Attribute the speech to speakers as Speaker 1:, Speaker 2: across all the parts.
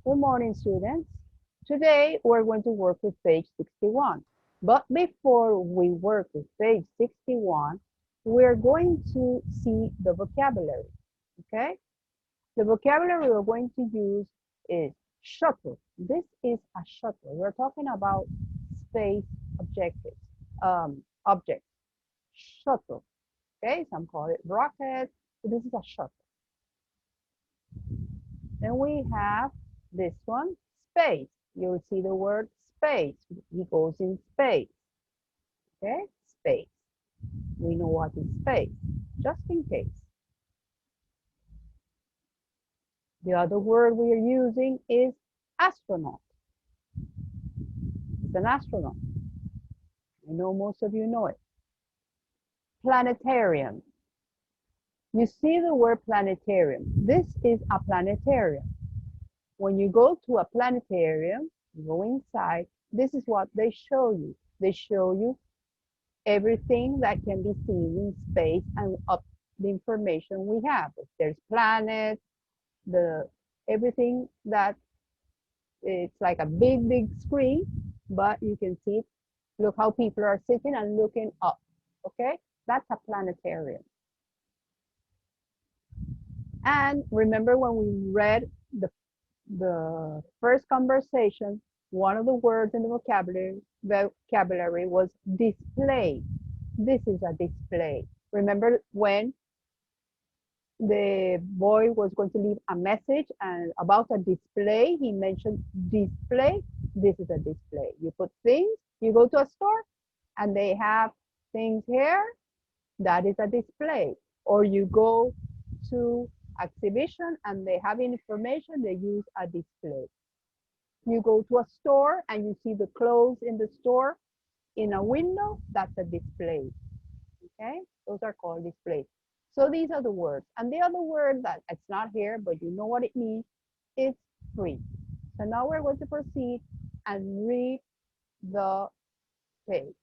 Speaker 1: Good morning, students. Today, we're going to work with page 61. But before we work with page 61, we're going to see the vocabulary, okay? The vocabulary we're going to use is shuttle. This is a shuttle. We're talking about space objectives, objects, shuttle, okay? Some call it rocket, so this is a shuttle. Then we have this one, space. You'll see the word space. He goes in space. Okay, space. We know what is space, just in case. The other word we are using is astronaut. It's an astronaut. I know most of you know it. Planetarium. You see the word planetarium. This is a planetarium. When you go to a planetarium, you go inside, this is what they show you. They show you everything that can be seen in space and up the information we have. If there's planets, everything that it's like a big screen, but you can see it. Look how people are sitting and looking up. Okay, that's a planetarium. And remember when we read the first conversation, one of the words in the vocabulary was display. This is a display. Remember when the boy was going to leave a message and about a display, he mentioned display. This is a display. You put things, you go to a store and they have things here, that is a display. Or you go to exhibition and they have information, they use a display. You go to a store and you see the clothes in the store in a window, that's a display. Okay, those are called displays. So these are the words. And the other word that it's not here, but you know what it means, is free. So now we're going to proceed and read the page.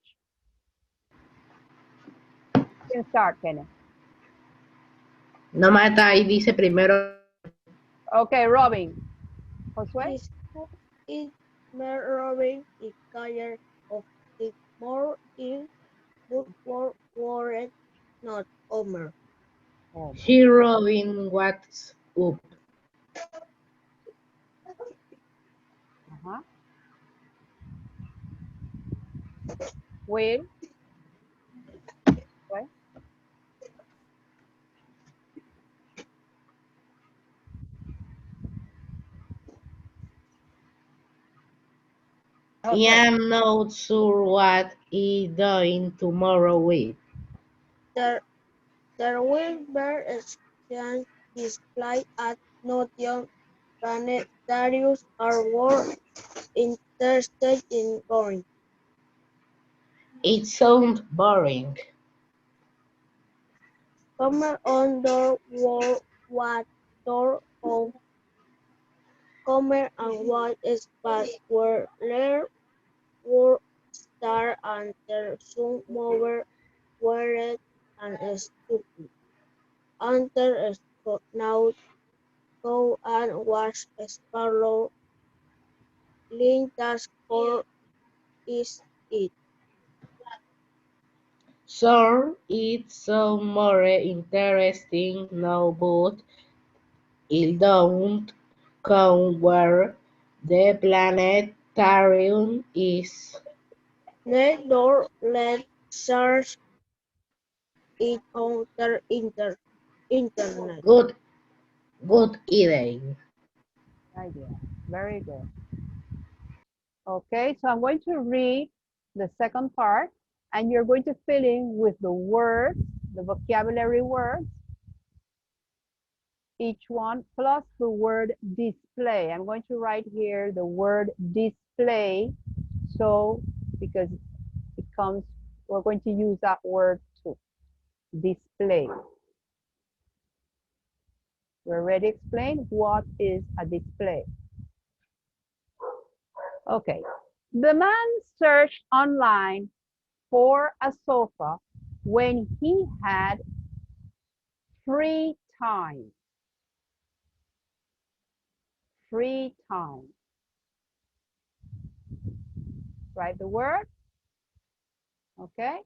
Speaker 1: You can start, Kenneth.
Speaker 2: No, Marta, ahí dice primero.
Speaker 1: Okay, Robin. Josué?
Speaker 3: Is Robin is tired of it more in good word, not Homer.
Speaker 2: She Robin, what's up?
Speaker 1: Will? What?
Speaker 2: Okay. I'm not sure what he doing tomorrow with.
Speaker 3: There will be exchange display at Nottingham. Planetariums are more interested in going.
Speaker 2: It sounds boring.
Speaker 3: Comer on door what door of Comer and what is password learn word star and their some mover weird and stupid. Enter now go and watch Sparrow. Link task for is it.
Speaker 2: So it's so more interesting now, but it don't come where the planetarium is.
Speaker 3: Next door let search it on the internet.
Speaker 2: Good idea.
Speaker 1: Idea. Very good. Okay, so I'm going to read the second part and you're going to fill in with the words, the vocabulary words, each one plus the word display. I'm going to write here the word display. So, because it comes, we're going to use that word too, display. We already explained what is a display. Okay, the man searched online for a sofa when he had free time. 3 times. Write the word, okay?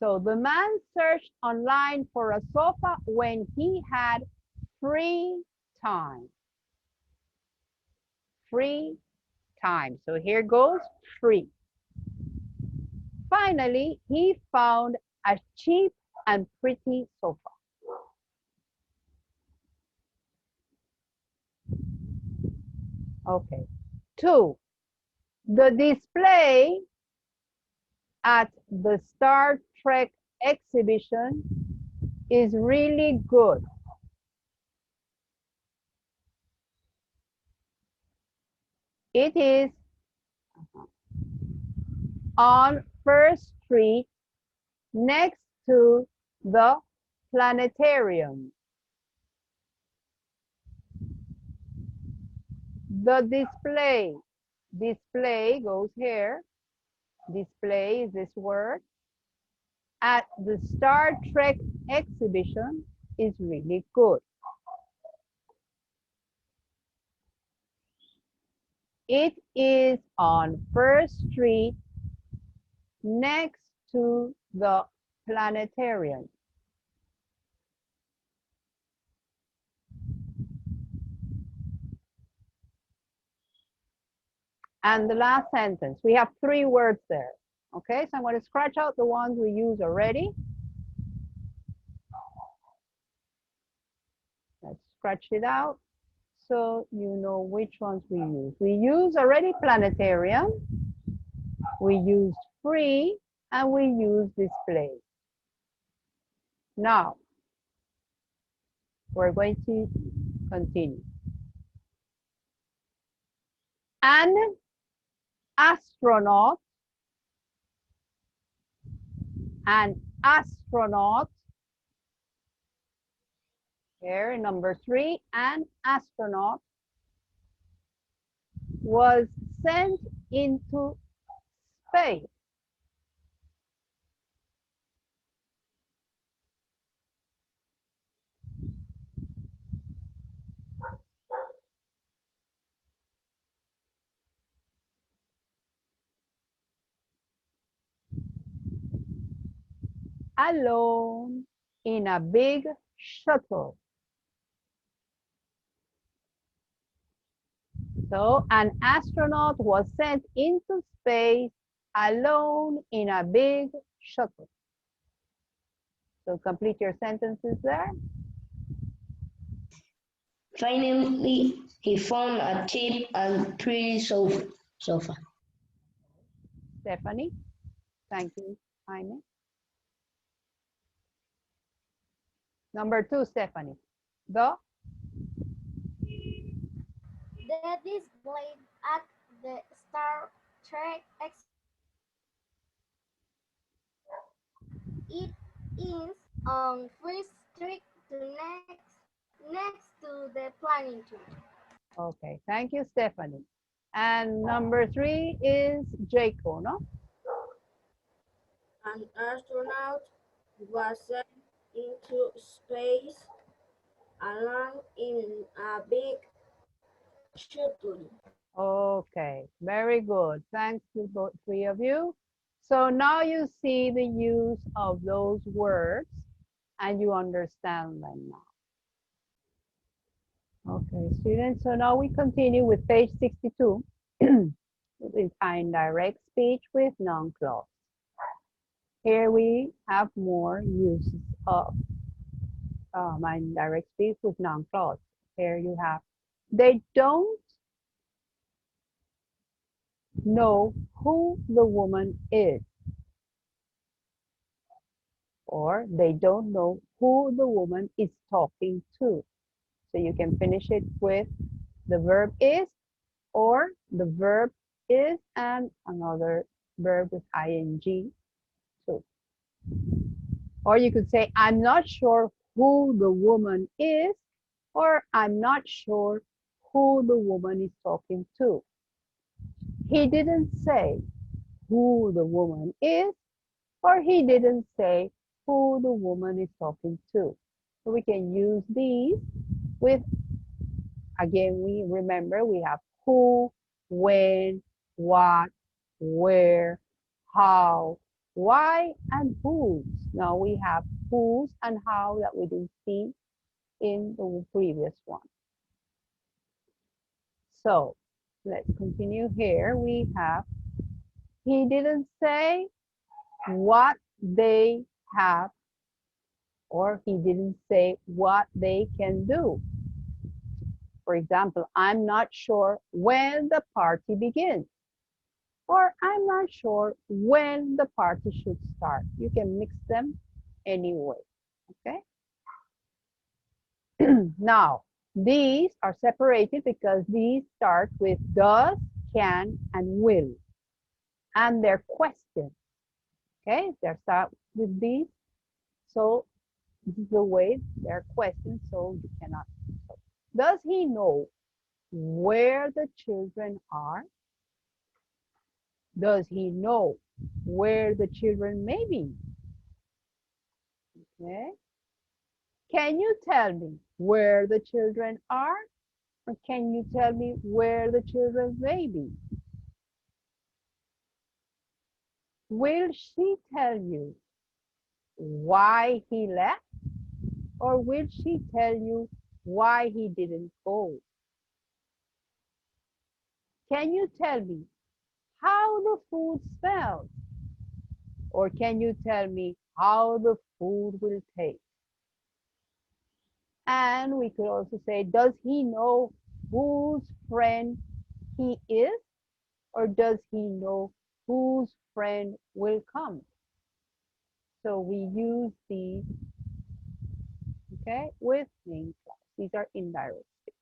Speaker 1: So the man searched online for a sofa when he had free time. Free time. So here goes free. Finally, he found a cheap and pretty sofa. Okay. 2. The display at the Star Trek exhibition is really good. It is on First Street next to the planetarium. The display goes here. Display is this word. At the Star Trek exhibition is really good. It is on First Street next to the planetarium. And the last sentence, we have 3 words there. Okay, so I'm going to scratch out the ones we use already. Let's scratch it out so you know which ones we use. We use already planetarium, we used free, and we use display. Now, we're going to continue. An astronaut, here number 3, an astronaut was sent into space. Alone in a big shuttle. So an astronaut was sent into space alone in a big shuttle. So complete your sentences there.
Speaker 4: Finally, he found a cheap and pretty sofa.
Speaker 1: Stephanie, thank you, Jaime. Number 2, Stephanie. The
Speaker 3: display at the Star Trek it is on First Street next to the planetarium.
Speaker 1: Okay, thank you, Stephanie. And number 3 is Jaco, no?
Speaker 3: An astronaut was sent into space alone in a big shuttle.
Speaker 1: Okay, very good. Thanks to both 3 of you. So now you see the use of those words and you understand them now. Okay, students, so now we continue with page 62 with indirect speech with non-clause. Here we have more uses of indirect speech with non-clause. Here you have, they don't know who the woman is. Or they don't know who the woman is talking to. So you can finish it with the verb is or the verb is and another verb with ing too. Or you could say, I'm not sure who the woman is, or I'm not sure who the woman is talking to. He didn't say who the woman is, or he didn't say who the woman is talking to. So we can use these with, again, we remember we have who, when, what, where, how, why, and whose. Now we have whose and how that we didn't see in the previous one. So let's continue here. We have, he didn't say what they have, or he didn't say what they can do. For example, I'm not sure when the party begins, or I'm not sure when the party should start. You can mix them anyway, okay? Now, these are separated because these start with does, can, and will. And they're questions, okay? They start with these. So this is the way they're questions, so you cannot. So, does he know where the children are? Does he know where the children may be? Okay. Can you tell me where the children are? Or can you tell me where the children may be? Will she tell you why he left? Or will she tell you why he didn't go? Can you tell me how the food smells? Or can you tell me how the food will taste? And we could also say, does he know whose friend he is? Or does he know whose friend will come? So we use these, okay, with name clause. These are indirect speech.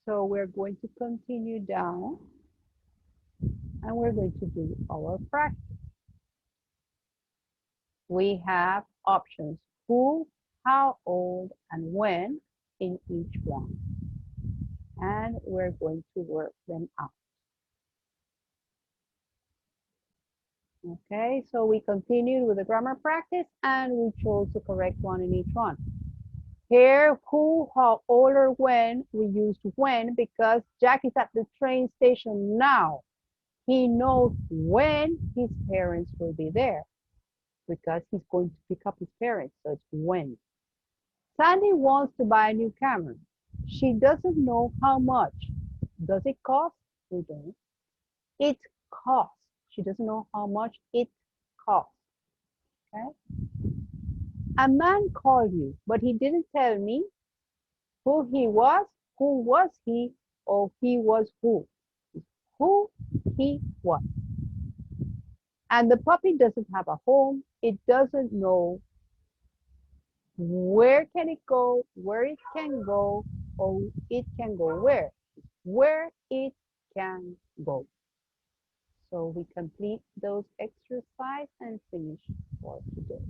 Speaker 1: So we're going to continue down and we're going to do our practice. We have options who, how old, and when in each one. And we're going to work them out. Okay, so we continued with the grammar practice and we chose the correct one in each one. Here, who, how, old, or when, we used when because Jack is at the train station now. He knows when his parents will be there because he's going to pick up his parents, so it's when. Sandy wants to buy a new camera. She doesn't know how much. Does it cost? We don't. It costs. She doesn't know how much it costs. Okay. A man called you, but he didn't tell me who he was, who was he, or he was who. Who he was. And the puppy doesn't have a home. It doesn't know where can it go, where it can go, or it can go where it can go. So we complete those exercises and finish for today.